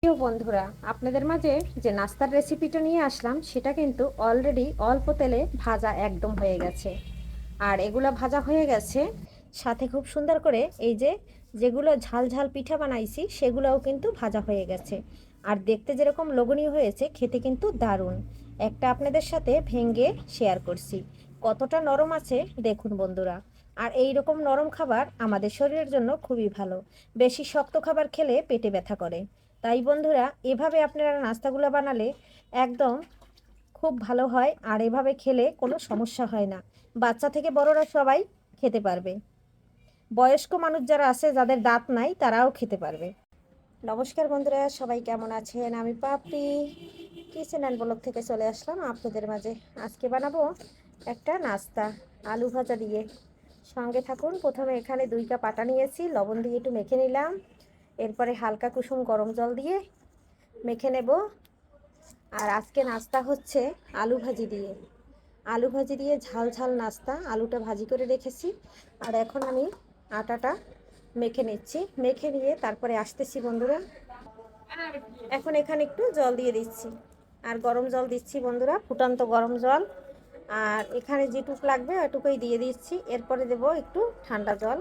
প্রিয় বন্ধুরা, আপনাদের মাঝে যে নাস্তার রেসিপিটা নিয়ে আসলাম সেটা কিন্তু অলরেডি অল্প তেলে ভাজা একদম হয়ে গেছে। আর এগুলো ভাজা হয়ে গেছে, সাথে খুব সুন্দর করে এই যে যেগুলো ঝাল ঝাল পিঠা বানাইছি সেগুলোও কিন্তু ভাজা হয়ে গেছে। আর দেখতে যেরকম লোভনীয় হয়েছে, খেতে কিন্তু দারুণ। একটা আপনাদের সাথে ভেঙে শেয়ার করছি, কতটা নরম আছে দেখুন বন্ধুরা। আর এই রকম নরম খাবার আমাদের শরীরের জন্য খুবই ভালো। বেশি শক্ত খাবার খেলে পেটে ব্যথা করে। তাই বন্ধুরা, এভাবে আপনারা নাস্তাগুলো বানালে একদম খুব ভালো হয়। আর এভাবে খেলে কোনো সমস্যা হয় না, বাচ্চা থেকে বড়রা সবাই খেতে পারবে। বয়স্ক মানুষ যারা আছে, যাদের দাঁত নাই, তারাও খেতে পারবে। নমস্কার বন্ধুরা, সবাই কেমন আছেন? আমি পাপড়ি কিচেন অ্যান্ড ব্লগ থেকে চলে আসলাম আপনাদের মাঝে। আজকে বানাবো একটা নাস্তা আলু ভাজা দিয়ে। সঙ্গে থাকুন। প্রথমে এখানে 2 কাপ আটা নিয়েছি, লবণ দিয়ে একটু মেখে নিলাম। এরপরে হালকা কুসুম গরম জল দিয়ে মেখে নেব। আর আজকে নাস্তা হচ্ছে আলু ভাজি দিয়ে। আলু ভাজি দিয়ে ঝাল ঝাল নাস্তা। আলুটা ভাজি করে রেখেছি, আর এখন আমি আটাটা মেখে নিচ্ছি। মেখে নিয়ে তারপরে আসতেছি বন্ধুরা। এখন এখানে একটু জল দিয়ে দিচ্ছি, আর গরম জল দিচ্ছি বন্ধুরা, ফুটন্ত গরম জল। আর এখানে যেটুকু লাগবে ওইটুকুই দিয়ে দিচ্ছি। এরপরে দেব একটু ঠান্ডা জল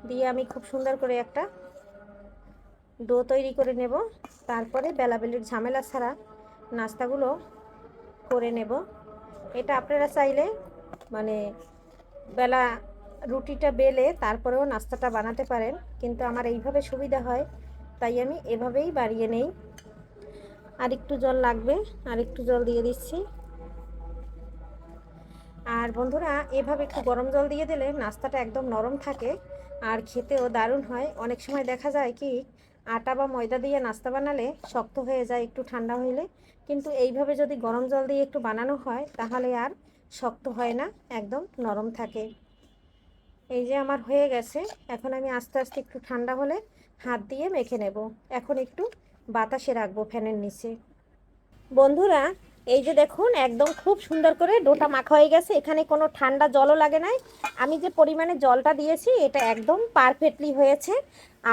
দিয়ে আমি খুব সুন্দর করে একটা ডো তৈরি করে নেব। তারপরে বেলাবেলির ঝামেলা ছাড়া নাস্তাগুলো করে নেব। এটা আপনারা চাইলে মানে বেলা রুটিটা বেলে তারপরেও নাস্তাটা বানাতে পারেন, কিন্তু আমার এইভাবে সুবিধা হয়, তাই আমি এভাবেই বাড়িয়ে নেই। আর একটু জল লাগবে, আর একটু জল দিয়ে দিচ্ছি। আর বন্ধুরা, এভাবে একটু গরম জল দিয়ে দিলে নাস্তাটা একদম নরম থাকে, আর খেতেও দারুণ হয়। অনেক সময় দেখা যায় কি, আটা বা ময়দা দিয়ে নাস্তা বানালে শক্ত হয়ে যায় একটু ঠান্ডা হইলে, কিন্তু এইভাবে যদি গরম জল দিয়ে একটু বানানো হয় তাহলে আর শক্ত হয় না, একদম নরম থাকে। এই যে আমার হয়ে গেছে। এখন আমি আস্তে আস্তে একটু ঠান্ডা হলে হাত দিয়ে মেখে নেব। এখন একটু বাতাসে রাখবো ফ্যানের নিচে। বন্ধুরা, এই যে দেখুন, একদম খুব সুন্দর করে ডোটা মাখা হয়ে গেছে। এখানে কোনো ঠান্ডা জলও লাগে নাই। আমি যে পরিমাণে জলটা দিয়েছি এটা একদম পারফেক্টলি হয়েছে।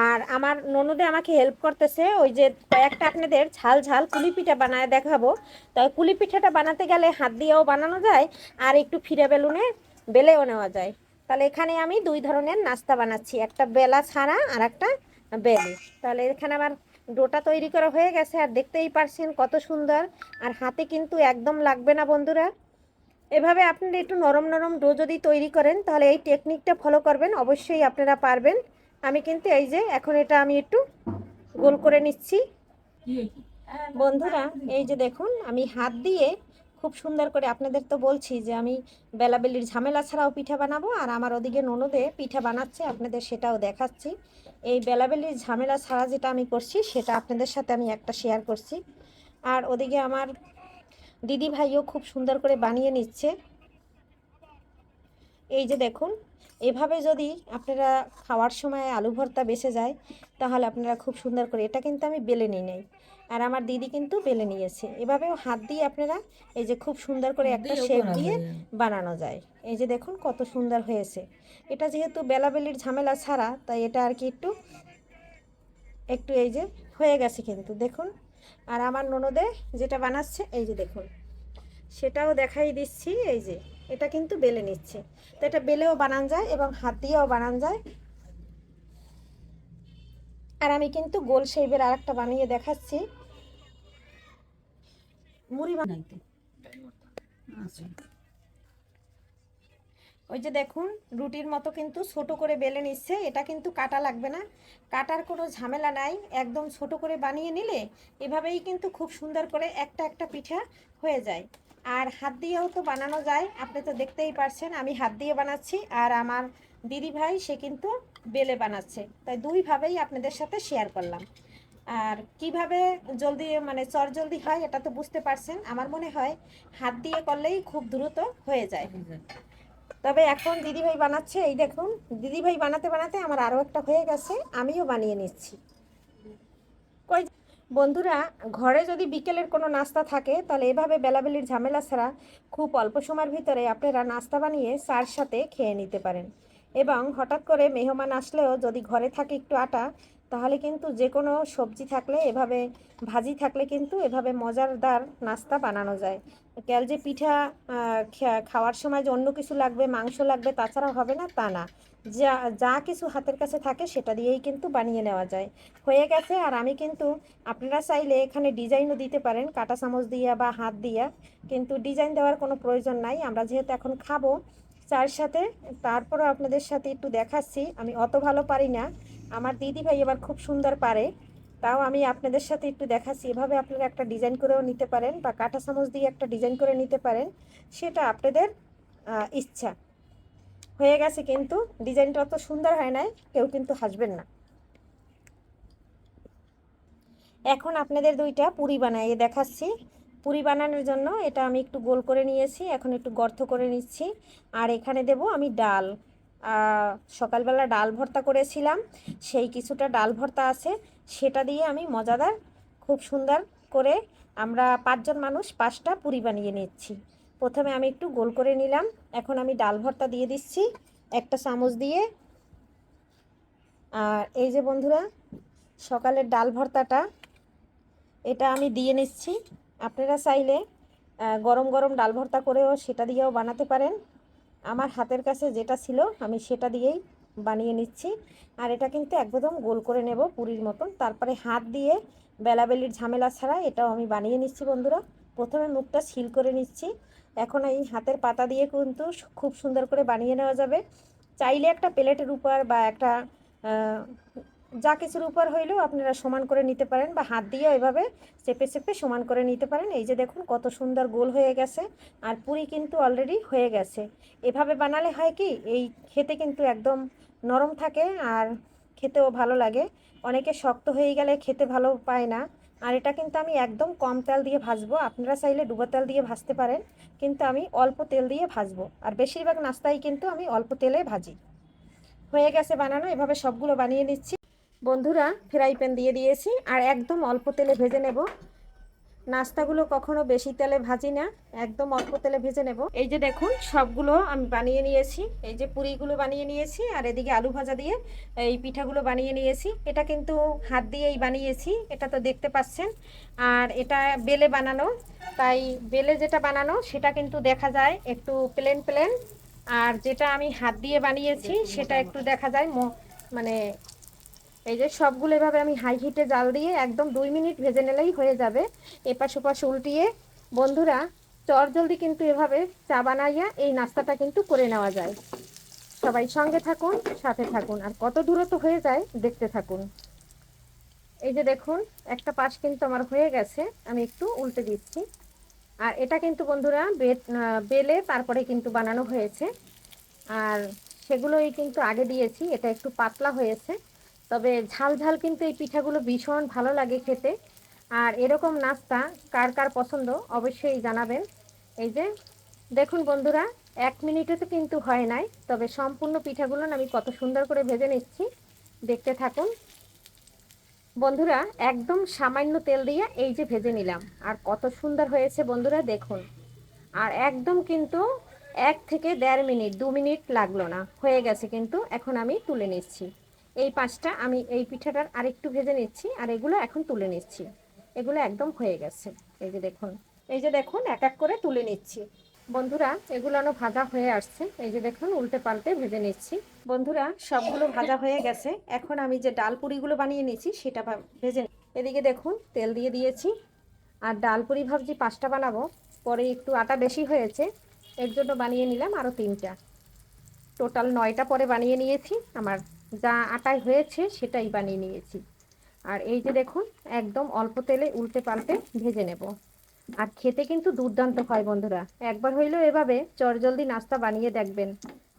আর আমার ননদে আমাকে হেল্প করতেছে, ওই যে কয়েকটা আপনাদের ঝাল ঝাল কুলি পিঠা বানায় দেখাবো। তবে কুলি পিঠাটা বানাতে গেলে হাত দিয়েও বানানো যায়, আর একটু ফিরে বেলুনে বেলেও নেওয়া যায়। তাহলে এখানে আমি 2 ধরনের নাস্তা বানাচ্ছি, একটা বেলা ছাড়া আর একটা বেলে। তাহলে এখানে আমার ডোটা তৈরি করা হয়ে গেছে, আর দেখতেই পারছেন কত সুন্দর। আর হাতে কিন্তু একদম লাগবে না বন্ধুরা। এভাবে আপনারা একটু নরম নরম ডো যদি তৈরি করেন, তাহলে এই টেকনিকটা ফলো করবেন, অবশ্যই আপনারা পারবেন। আমি কিন্তু এই যে এখন এটা আমি একটু গোল করে নিচ্ছি বন্ধুরা। এই যে দেখুন, আমি হাত দিয়ে খুব সুন্দর করে, আপনাদের তো বলছি যে আমি বেলাবেলির ঝামেলা ছাড়াও পিঠা বানাবো, আর আমার ওদিকে ননদে পিঠা বানাচ্ছে, আপনাদের সেটাও দেখাচ্ছি। এই বেলাবেলির ঝামেলা ছাড়া যেটা আমি করছি সেটা আপনাদের সাথে আমি একটা শেয়ার করছি। আর ওদিকে আমার দিদি ভাইও খুব সুন্দর করে বানিয়ে নিচ্ছে। এই যে দেখুন, এভাবে যদি আপনারা খাওয়ার সময় আলু ভর্তা বেঁচে যায়, তাহলে আপনারা খুব সুন্দর করে, এটা কিন্তু আমি বেলে নিই নাই, আর আমার দিদি কিন্তু বেলে নিয়েছে। এভাবেও হাত দিয়ে আপনারা এই যে খুব সুন্দর করে একটা শেপ দিয়ে বানানো যায়। এই যে দেখুন কত সুন্দর হয়েছে। এটা যেহেতু বেলাবেলির ঝামেলা ছাড়া, তাই এটা আর কি একটু একটু এই যে হয়ে গেছে কিন্তু দেখুন। আর আমার ননদে যেটা বানাচ্ছে এই যে দেখুন, সেটাও দেখাই দিচ্ছি। এই যে এটা কিন্তু বেলে নিচ্ছে। তো এটা বেলেও বানান যায় এবং হাত দিয়েও বানান যায়। আর আমি কিন্তু গোল শেপের আর একটা বানিয়ে দেখাচ্ছি। মুড়ি বানাইতে আচ্ছা, ওই যে দেখুন, রুটির মতো কিন্তু ছোট করে বেলে নিচ্ছে। এটা কিন্তু কাটা লাগবে না, কাটার কোনো ঝামেলা নাই। একদম ছোট করে বানিয়ে নিলে এভাবেই কিন্তু খুব সুন্দর করে একটা একটা পিঠা হয়ে যায়। আর হাত দিয়েও তো বানানো যায়, আপনি তো দেখতেই পারছেন আমি হাত দিয়ে বানাচ্ছি, আর আমার দিদি ভাই সে কিন্তু বেলে বানাচ্ছে। তাই দুইভাবেই আপনাদের সাথে শেয়ার করলাম। আর কিভাবে জলদি মানে চট জলদি হয় এটা তো বুঝতে পারছেন। আমার মনে হয় হাত দিয়ে করলেই খুব দ্রুত হয়ে যায়। তবে এখন দিদিভাই বানাচ্ছে, এই দেখুন, দিদিভাই বানাতে বানাতে আমার আরও একটা হয়ে গেছে, আমিও বানিয়ে নিচ্ছি। কই বন্ধুরা, ঘরে যদি বিকেলের কোনো নাস্তা থাকে, তাহলে এভাবে বেলাবেলির ঝামেলা ছাড়া খুব অল্প সময়ের ভিতরে আপনারা নাস্তা বানিয়ে চার সাথে খেয়ে নিতে পারেন। এবং হঠাৎ করে মেহমান আসলেও যদি ঘরে থাকে একটু আটা, তাহলে কিন্তু যে কোনো সবজি থাকলে এভাবে, ভাজি থাকলে কিন্তু এভাবে মজাদার নাস্তা বানানো যায়। কেল যে পিঠা খাওয়ার সময় যে অন্য কিছু লাগবে, মাংস লাগবে, তাছাড়া হবে না তা না। যা যা কিছু হাতের কাছে থাকে সেটা দিয়েই কিন্তু বানিয়ে নেওয়া যায়। হয়ে গেছে। আর আমি কিন্তু, আপনারা চাইলে এখানে ডিজাইনও দিতে পারেন কাঁটা চামচ দিয়া বা হাত দিয়া, কিন্তু ডিজাইন দেওয়ার কোনো প্রয়োজন নাই। আমরা যেহেতু এখন খাবো চায়ের সাথে, তারপরও আপনাদের সাথে একটু দেখাচ্ছি। আমি অত ভালো পারি না, আমার দিদি ভাই এবার খুব সুন্দর পারে, তাও আমি আপনাদের সাথে একটু দেখাচ্ছি। এভাবে আপনারা একটা ডিজাইন করেও নিতে পারেন বা কাঁটা চামচ দিয়ে একটা ডিজাইন করে নিতে পারেন, সেটা আপনাদের ইচ্ছা। হয়ে গেছে, কিন্তু ডিজাইনটা অত সুন্দর হয় নাই, কেউ কিন্তু হাসবেন না। এখন আপনাদের দুইটা পুরি বানাইয়ে দেখাচ্ছি। পুরি বানানোর জন্য এটা আমি একটু গোল করে নিয়েছি, এখন একটু গর্ত করে নিচ্ছি। আর এখানে দেব আমি ডাল। সকালবেলা ডাল ভর্তা করেছিলাম, সেই কিছুটা ডাল ভর্তা আছে, সেটা দিয়ে আমি মজাদার খুব সুন্দর করে, আমরা 5 জন মানুষ 5টা পুরি বানিয়ে নিচ্ছি। প্রথমে আমি একটু গোল করে নিলাম, এখন আমি ডাল ভর্তা দিয়ে দিচ্ছি একটা চামচ দিয়ে। আর এই যে বন্ধুরা, সকালের ডাল ভর্তাটা এটা আমি দিয়ে নিচ্ছি। আপনারা চাইলে গরম গরম ডাল ভর্তা করেও সেটা দিয়েও বানাতে পারেন। আমার হাতের কাছে যেটা ছিল আমি সেটা দিয়েই বানিয়ে নিচ্ছি। আর এটা কিন্তু একদম গোল করে নেব পুরির মতন, তারপরে হাত দিয়ে বেলাবেলির ঝামেলা ছাড়া এটাও আমি বানিয়ে নিচ্ছি বন্ধুরা। প্রথমে মুখটা সিল করে নিচ্ছি, এখন এই হাতের পাতা দিয়ে কিন্তু খুব সুন্দর করে বানিয়ে নেওয়া যাবে। চাইলে একটা প্লেটের উপর বা একটা যা কিছুর উপর হইলেও আপনারা সমান করে নিতে পারেন, বা হাত দিয়ে এভাবে চেপে চেপে সমান করে নিতে পারেন। এই যে দেখুন কত সুন্দর গোল হয়ে গেছে, আর পুরি কিন্তু অলরেডি হয়ে গেছে। এভাবে বানালে হয় কি, এই খেতে কিন্তু একদম নরম থাকে আর খেতেও ভালো লাগে। অনেকে শক্ত হয়ে গেলে খেতে ভালো পায় না। আর এটা কিন্তু আমি একদম কম তেল দিয়ে ভাজবো, আপনারা চাইলে ডুবো তেল দিয়ে ভাজতে পারেন, কিন্তু আমি অল্প তেল দিয়ে ভাজবো। আর বেশিরভাগ নাস্তাই কিন্তু আমি অল্প তেলে ভাজি। হয়ে গেছে বানানো, এভাবে সবগুলো বানিয়ে নিচ্ছি বন্ধুরা। ফ্রাই প্যান দিয়ে দিয়েছি আর একদম অল্প তেলে ভেজে নেব। নাস্তাগুলো কখনো বেশি তেলে ভাজি না, একদম অল্প তেলে ভেজে নেব। এই যে দেখুন সবগুলো আমি বানিয়ে নিয়েছি, এই যে পুরিগুলো বানিয়ে নিয়েছি, আর এদিকে আলু ভাজা দিয়ে এই পিঠাগুলো বানিয়ে নিয়েছি। এটা কিন্তু হাত দিয়েই বানিয়েছি, এটা তো দেখতে পাচ্ছেন। আর এটা বেলে বানানো, তাই বেলে যেটা বানানো সেটা কিন্তু দেখা যায় একটু প্লেন প্লেন, আর যেটা আমি হাত দিয়ে বানিয়েছি সেটা একটু দেখা যায় মানে, এই যে সবগুলো এভাবে আমি হাই হিটে জাল দিয়ে একদম 2 মিনিট ভেজে নিলেই হয়ে যাবে। এপাশ ওপাশ উল্টিয়ে বন্ধুরা, চটজলদি কিন্তু এভাবে চা বানাইয়া এই নাস্তাটা কিন্তু করে নেওয়া যায়। সবাই সঙ্গে থাকুন, সাথে থাকুন, আর কত দূরত্ব হয়ে যায় দেখতে থাকুন। এই যে দেখুন একটা পাশ কিন্তু আমার হয়ে গেছে, আমি একটু উল্টে দিচ্ছি। আর এটা কিন্তু বন্ধুরা বেলে তারপরে কিন্তু বানানো হয়েছে, আর সেগুলোই কিন্তু আগে দিয়েছি। এটা একটু পাতলা হয়েছে, তবে ঝাল ঝাল কিন্তু এই পিঠাগুলো ভীষণ ভালো লাগে খেতে। আর এরকম নাস্তা কার কার পছন্দ অবশ্যই জানাবেন। এই যে দেখুন বন্ধুরা, 1 মিনিটে তো কিন্তু হয় নাই, তবে সম্পূর্ণ পিঠাগুলো আমি কত সুন্দর করে ভেজে নিচ্ছি, দেখতে থাকুন বন্ধুরা। একদম সামান্য তেল দিয়ে এই যে ভেজে নিলাম, আর কত সুন্দর হয়েছে বন্ধুরা দেখুন। আর একদম কিন্তু 1 থেকে 1.5 মিনিট, 2 মিনিট লাগলো না, হয়ে গেছে কিন্তু। এখন আমি তুলে নিচ্ছি এই পাঁচটা, আমি এই পিঠাটার আরেকটু ভেজে নিচ্ছি, আর এগুলো এখন তুলে নিচ্ছি। এগুলো একদম হয়ে গেছে। এই যে দেখুন, এই যে দেখুন এক এক করে তুলে নিচ্ছি বন্ধুরা। এগুলো ভাজা হয়ে আসছে, এই যে দেখুন উল্টে পাল্টে ভেজে নিচ্ছি বন্ধুরা। সবগুলো ভাজা হয়ে গেছে, এখন আমি যে ডাল পুরিগুলো বানিয়ে নিয়েছি সেটা ভেজে। এদিকে দেখুন তেল দিয়ে দিয়েছি, আর ডাল পুরি ভাবছি 5টা বানাবো, পরে একটু আটা বেশি হয়েছে এর জন্য বানিয়ে নিলাম আরও 3টা, টোটাল 9টা পরে বানিয়ে নিয়েছি। আমার যা আটায় হয়েছে সেটাই বানিয়ে নিয়েছি। আর এই যে দেখুন একদম অল্প তেলে উল্টে পাল্টে ভেজে নেব। আর খেতে কিন্তু দুর্দান্ত হয় বন্ধুরা, একবার হইলেও এভাবে চটজলদি নাস্তা বানিয়ে দেখবেন,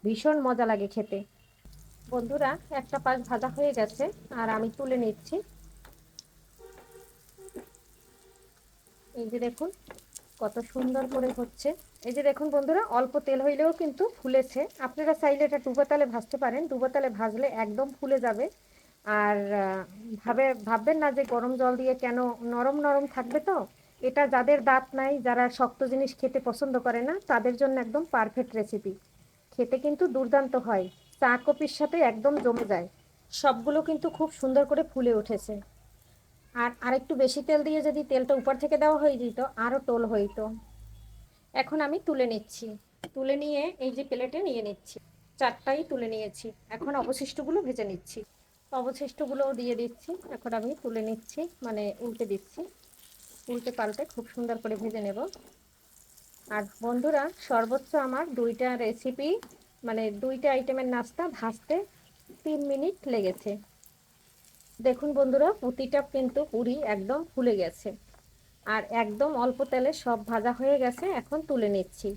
ভীষণ মজা লাগে খেতে বন্ধুরা। একটা পাশ ভাজা হয়ে গেছে আর আমি তুলে নিচ্ছি। এই যে দেখুন কত সুন্দর করে হচ্ছে। এই যে দেখুন বন্ধুরা, অল্প তেল হইলেও কিন্তু ফুলেছে। আপনারা চাইলে এটা ডুবো তেলে ভাজতে পারেন, ডুবো তেলে ভাজলে একদম ফুলে যাবে। আর ভাববেন না যে গরম জল দিয়ে কেন, নরম নরম থাকবে তো। এটা যাদের দাঁত নাই, যারা শক্ত জিনিস খেতে পছন্দ করে না, তাদের জন্য একদম পারফেক্ট রেসিপি। খেতে কিন্তু দুর্দান্ত হয়, চা কফির সাথে একদম জমে যায়। সবগুলো কিন্তু খুব সুন্দর করে ফুলে উঠেছে। আর আরেকটু বেশি তেল দিয়ে যদি তেলটা উপর থেকে দেওয়া হয়ে যেত আরও টোল হইতো। এখন আমি তুলে নিচ্ছি, তুলে নিয়ে এই যে প্লেটে নিয়ে নিচ্ছি। চারটাই তুলে নিয়েছি, এখন অবশিষ্টগুলো ভেজে নিচ্ছি। অবশিষ্টগুলোও দিয়ে দিচ্ছি, এখন আমি তুলে নিচ্ছি, মানে উল্টে দিচ্ছি। উল্টে পাল্টে খুব সুন্দর করে ভেজে নেব। আর বন্ধুরা, সর্বোচ্চ আমার দুইটা রেসিপি, মানে দুইটা আইটেমের নাস্তা ভাজতে 3 মিনিট লেগেছে। দেখুন বন্ধুরা, প্রতিটা কিন্তু পুরি একদম ফুলে গেছে আর একদম অল্প তেলে সব ভাজা হয়ে গেছে। এখন তুলে নিচ্ছি।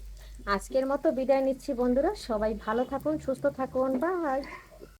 আজকের মতো বিদায় নিচ্ছি বন্ধুরা, সবাই ভালো থাকুন, সুস্থ থাকুন, বাই।